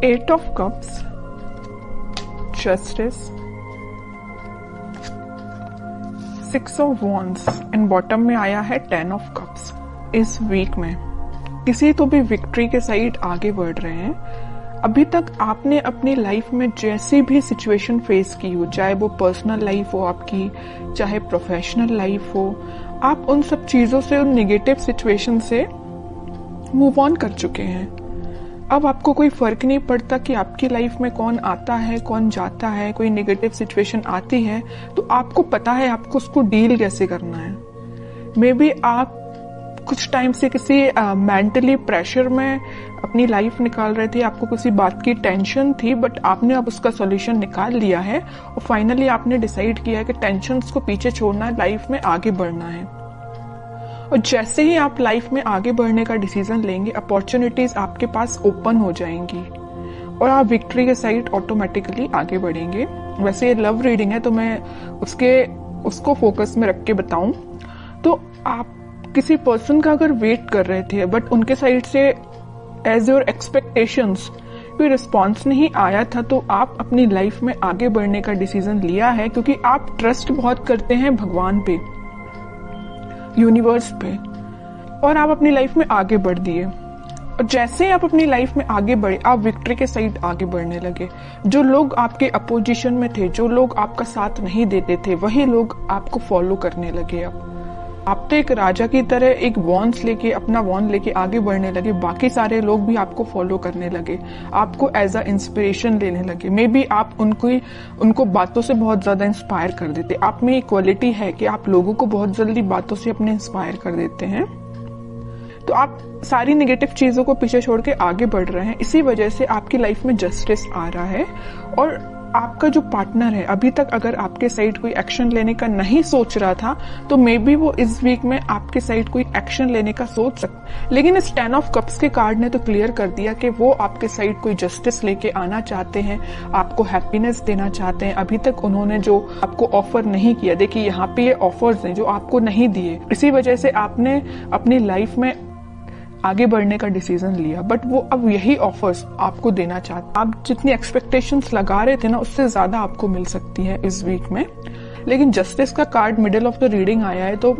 8 of cups, justice, 6 of wands and bottom में आया है 10 ऑफ कप्स। इस वीक में किसी तो भी विक्ट्री के साइड आगे बढ़ रहे हैं। अभी तक आपने अपनी लाइफ में जैसी भी सिचुएशन फेस की हो, चाहे वो पर्सनल लाइफ हो आपकी, चाहे प्रोफेशनल लाइफ हो, आप उन सब चीजों से, उन नेगेटिव सिचुएशन से मूव ऑन कर चुके हैं। अब आपको कोई फर्क नहीं पड़ता कि आपकी लाइफ में कौन आता है, कौन जाता है। कोई नेगेटिव सिचुएशन आती है तो आपको पता है आपको उसको डील कैसे करना है। मे बी आप कुछ टाइम से किसी मेंटली प्रेशर में अपनी लाइफ निकाल रहे थे, आपको किसी बात की टेंशन थी, बट आपने अब उसका सॉल्यूशन निकाल लिया है और फाइनली आपने डिसाइड किया है कि टेंशन्स को पीछे छोड़ना है, लाइफ में आगे बढ़ना है। और जैसे ही आप लाइफ में आगे बढ़ने का डिसीजन लेंगे, अपॉर्चुनिटीज आपके पास ओपन हो जाएंगी और आप विक्ट्री के साइड ऑटोमेटिकली आगे बढ़ेंगे। वैसे ये लव रीडिंग है तो मैं उसको फोकस में रख के बताऊं तो आप किसी पर्सन का अगर वेट कर रहे थे बट उनके साइड से एज योर एक्सपेक्टेशंस कोई रिस्पॉन्स नहीं आया था, तो आप अपनी लाइफ में आगे बढ़ने का डिसीजन लिया है क्योंकि आप ट्रस्ट बहुत करते हैं भगवान पे, यूनिवर्स पे, और आप अपनी लाइफ में आगे बढ़ दिए। और जैसे ही आप अपनी लाइफ में आगे बढ़े, आप विक्ट्री के साइड आगे बढ़ने लगे। जो लोग आपके अपोजिशन में थे, जो लोग आपका साथ नहीं देते थे, वही लोग आपको फॉलो करने लगे। अब आप तो एक राजा की तरह एक वॉन्स लेके, अपना वॉन्ड लेके आगे बढ़ने लगे। बाकी सारे लोग भी आपको फॉलो करने लगे, आपको एज अ इंस्पिरेशन लेने लगे। मे बी आप उनको बातों से बहुत ज्यादा इंस्पायर कर देते। आप में एक क्वालिटी है कि आप लोगों को बहुत जल्दी बातों से अपने इंस्पायर कर देते हैं। तो आप सारी नेगेटिव चीजों को पीछे छोड़ के आगे बढ़ रहे हैं। इसी वजह से आपकी लाइफ में जस्टिस आ रहा है। और आपका जो पार्टनर है, अभी तक अगर आपके साइड कोई एक्शन लेने का नहीं सोच रहा था तो मे बी वो इस वीक में आपके साइड कोई एक्शन लेने का सोच सकता। लेकिन इस 10 ऑफ कप्स के कार्ड ने तो क्लियर कर दिया कि वो आपके साइड कोई जस्टिस लेके आना चाहते हैं, आपको हैप्पीनेस देना चाहते हैं। अभी तक उन्होंने जो आपको ऑफर नहीं किया, देखिए यहाँ पे ये ऑफर्स हैं जो आपको नहीं दिए, इसी वजह से आपने अपनी लाइफ में आगे बढ़ने का डिसीजन लिया, बट वो अब यही ऑफर्स आपको देना चाहते। आप जितनी एक्सपेक्टेशंस लगा रहे थे ना, उससे ज्यादा आपको मिल सकती है इस वीक में। लेकिन जस्टिस का card middle of the reading आया है तो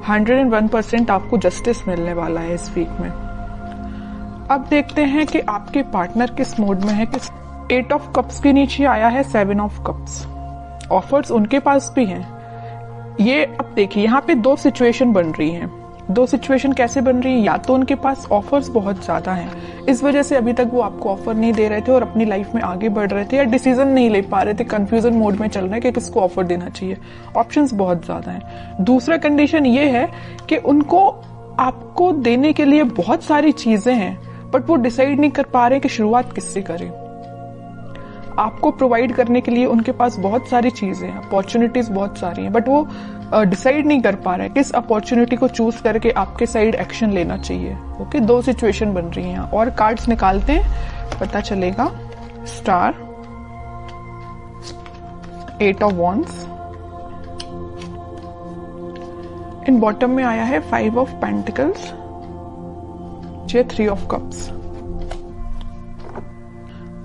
101% आपको जस्टिस मिलने वाला है इस वीक में। अब देखते हैं कि आपके पार्टनर किस मोड में है। 8 ऑफ कप्स के नीचे आया है 7 ऑफ कप्स। ऑफर्स उनके पास भी हैं। ये अब देखिए यहाँ पे दो सिचुएशन बन रही हैं। दो सिचुएशन कैसे बन रही है? या तो उनके पास ऑफर्स बहुत ज्यादा हैं, इस वजह से अभी तक वो आपको ऑफर नहीं दे रहे थे और अपनी लाइफ में आगे बढ़ रहे थे, या डिसीजन नहीं ले पा रहे थे, कंफ्यूजन मोड में चल रहे हैं कि किसको ऑफर देना चाहिए। ऑप्शंस बहुत ज्यादा हैं। दूसरा कंडीशन ये है कि उनको आपको देने के लिए बहुत सारी चीजें हैं बट वो डिसाइड नहीं कर पा रहे कि शुरुआत किससे करें। आपको प्रोवाइड करने के लिए उनके पास बहुत सारी चीजें हैं, अपॉर्चुनिटीज बहुत सारी हैं, बट वो डिसाइड नहीं कर पा रहा है किस अपॉर्चुनिटी को चूज करके आपके साइड एक्शन लेना चाहिए। ओके, दो सिचुएशन बन रही हैं और कार्ड्स निकालते हैं, पता चलेगा। Star, 8 of wands, in bottom में आया है 5 ऑफ पेंटिकल्स, 3 ऑफ कप्स।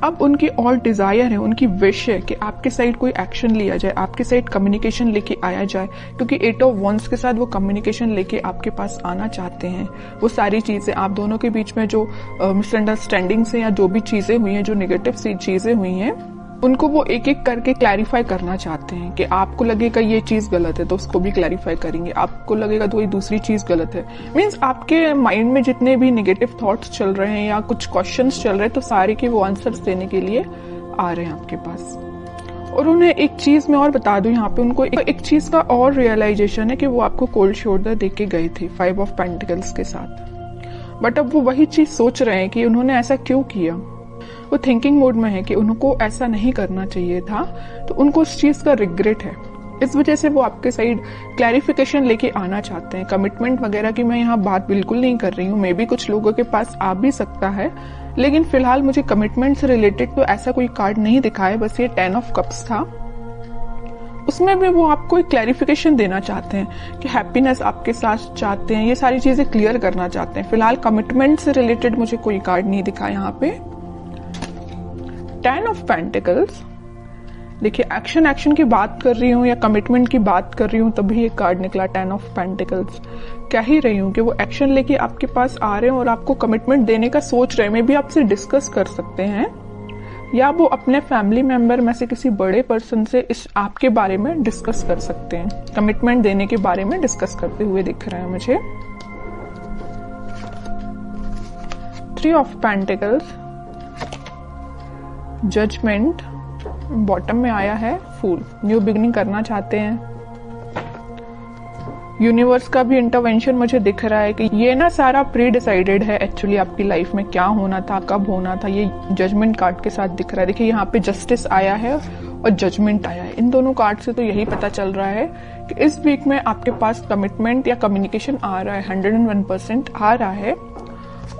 अब उनकी और डिजायर है, उनकी विश है कि आपके साइड कोई एक्शन लिया जाए, आपके साइड कम्युनिकेशन लेके आया जाए, क्योंकि 8 ऑफ वॉन्ड्स के साथ वो कम्युनिकेशन लेके आपके पास आना चाहते हैं। वो सारी चीजें आप दोनों के बीच में जो मिसअंडरस्टैंडिंग्स हैं या जो भी चीजें हुई हैं, जो नेगेटिव चीजें हुई हैं, उनको वो एक एक करके क्लैरिफाई करना चाहते हैं। कि आपको लगेगा ये चीज गलत है तो उसको भी क्लैरिफाई करेंगे, आपको लगेगा तो ये दूसरी चीज गलत है। मीन्स आपके माइंड में जितने भी नेगेटिव थॉट्स चल रहे हैं या कुछ क्वेश्चंस चल रहे हैं, तो सारे के वो आंसर्स देने के लिए आ रहे हैं आपके पास। और उन्हें एक चीज मैं और बता दूं, यहाँ पे उनको एक चीज का और रियलाइजेशन है कि वो आपको कोल्ड शोल्डर दे के गए थे 5 ऑफ पेंटिकल्स के साथ, बट अब वो वही चीज सोच रहे हैं कि उन्होंने ऐसा क्यों किया। वो थिंकिंग मोड में है कि उनको ऐसा नहीं करना चाहिए था, तो उनको उस चीज का रिग्रेट है। इस वजह से वो आपके साइड क्लैरिफिकेशन लेके आना चाहते हैं। कमिटमेंट वगैरह की मैं यहाँ बात बिल्कुल नहीं कर रही हूँ, मे बी कुछ लोगों के पास आ भी सकता है, लेकिन फिलहाल मुझे कमिटमेंट से रिलेटेड तो ऐसा कोई कार्ड नहीं दिखा है। बस ये 10 ऑफ कप्स था, उसमें भी वो आपको एक क्लैरिफिकेशन देना चाहते हैं कि हैप्पीनेस आपके साथ चाहते हैं, ये सारी चीजें क्लियर करना चाहते हैं। फिलहाल कमिटमेंट से रिलेटेड मुझे कोई कार्ड नहीं दिखा यहाँ पे। 10 ऑफ पेंटिकल्स, देखिए एक्शन की बात कर रही हूँ या कमिटमेंट की बात कर रही हूँ तभी ये कार्ड निकला 10 ऑफ पेंटिकल्स। कह ही रही हूँ कि वो एक्शन लेके आपके पास आ रहे हैं और आपको कमिटमेंट देने का सोच रहे हैं। मे भी आपसे डिस्कस कर सकते हैं या वो अपने फैमिली मेंबर में से किसी बड़े पर्सन से इस आपके बारे में डिस्कस कर सकते हैं, कमिटमेंट देने के बारे में डिस्कस करते हुए दिख रहा है मुझे। 3 ऑफ पेंटिकल्स, जजमेंट, बॉटम में आया है फूल, न्यू बिगनिंग करना चाहते हैं। यूनिवर्स का भी इंटरवेंशन मुझे दिख रहा है कि ये ना सारा प्री डिसाइडेड है एक्चुअली आपकी लाइफ में क्या होना था, कब होना था, ये जजमेंट कार्ड के साथ दिख रहा है। देखिए यहाँ पे जस्टिस आया है और जजमेंट आया है। इन दोनों कार्ड से तो यही पता चल रहा है कि इस वीक में आपके पास कमिटमेंट या कम्युनिकेशन आ रहा है, 101% आ रहा है।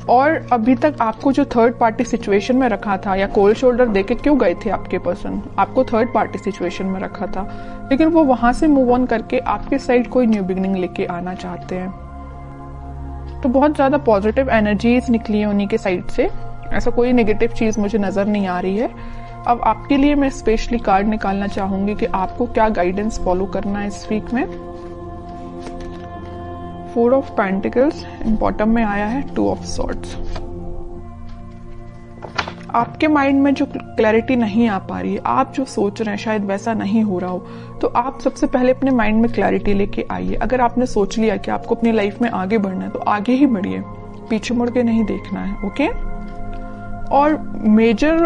और अभी तक आपको जो थर्ड पार्टी सिचुएशन में रखा था या कोल्ड शोल्डर देके क्यों गए थे आपके पर्सन, आपको थर्ड पार्टी सिचुएशन में रखा था, लेकिन वो वहां से मूव ऑन करके आपके साइड कोई न्यू बिगनिंग लेके आना चाहते हैं। तो बहुत ज्यादा पॉजिटिव एनर्जीज निकली है उन्हीं के साइड से, ऐसा कोई नेगेटिव चीज मुझे नजर नहीं आ रही है। अब आपके लिए मैं स्पेशली कार्ड निकालना चाहूंगी कि आपको क्या गाइडेंस फॉलो करना है इस वीक में। 4 ऑफ पेंटिकल्स, बॉटम में आया है 2 ऑफ सॉर्ड्स। आपके माइंड में जो क्लैरिटी नहीं आ पा रही है, आप जो सोच रहे हैं शायद वैसा नहीं हो रहा हो, तो आप सबसे पहले अपने माइंड में क्लैरिटी लेके आइए। अगर आपने सोच लिया कि आपको अपनी लाइफ में आगे बढ़ना है तो आगे ही बढ़िए, पीछे मुड़ के नहीं देखना है, ओके। और मेजर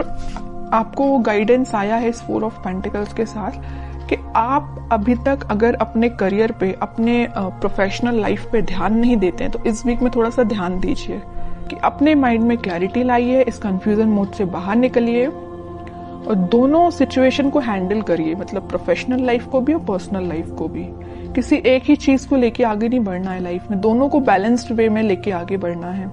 आपको गाइडेंस आया है इस 4 ऑफ पेंटिकल्स के साथ कि आप अभी तक अगर अपने करियर पे, अपने प्रोफेशनल लाइफ पे ध्यान नहीं देते हैं तो इस वीक में थोड़ा सा ध्यान दीजिए कि अपने माइंड में क्लैरिटी लाइए, इस कंफ्यूजन मोड से बाहर निकलिए और दोनों सिचुएशन को हैंडल करिए, मतलब प्रोफेशनल लाइफ को भी और पर्सनल लाइफ को भी। किसी एक ही चीज को लेके आगे नहीं बढ़ना है लाइफ में, दोनों को बैलेंस्ड वे में लेके आगे बढ़ना है।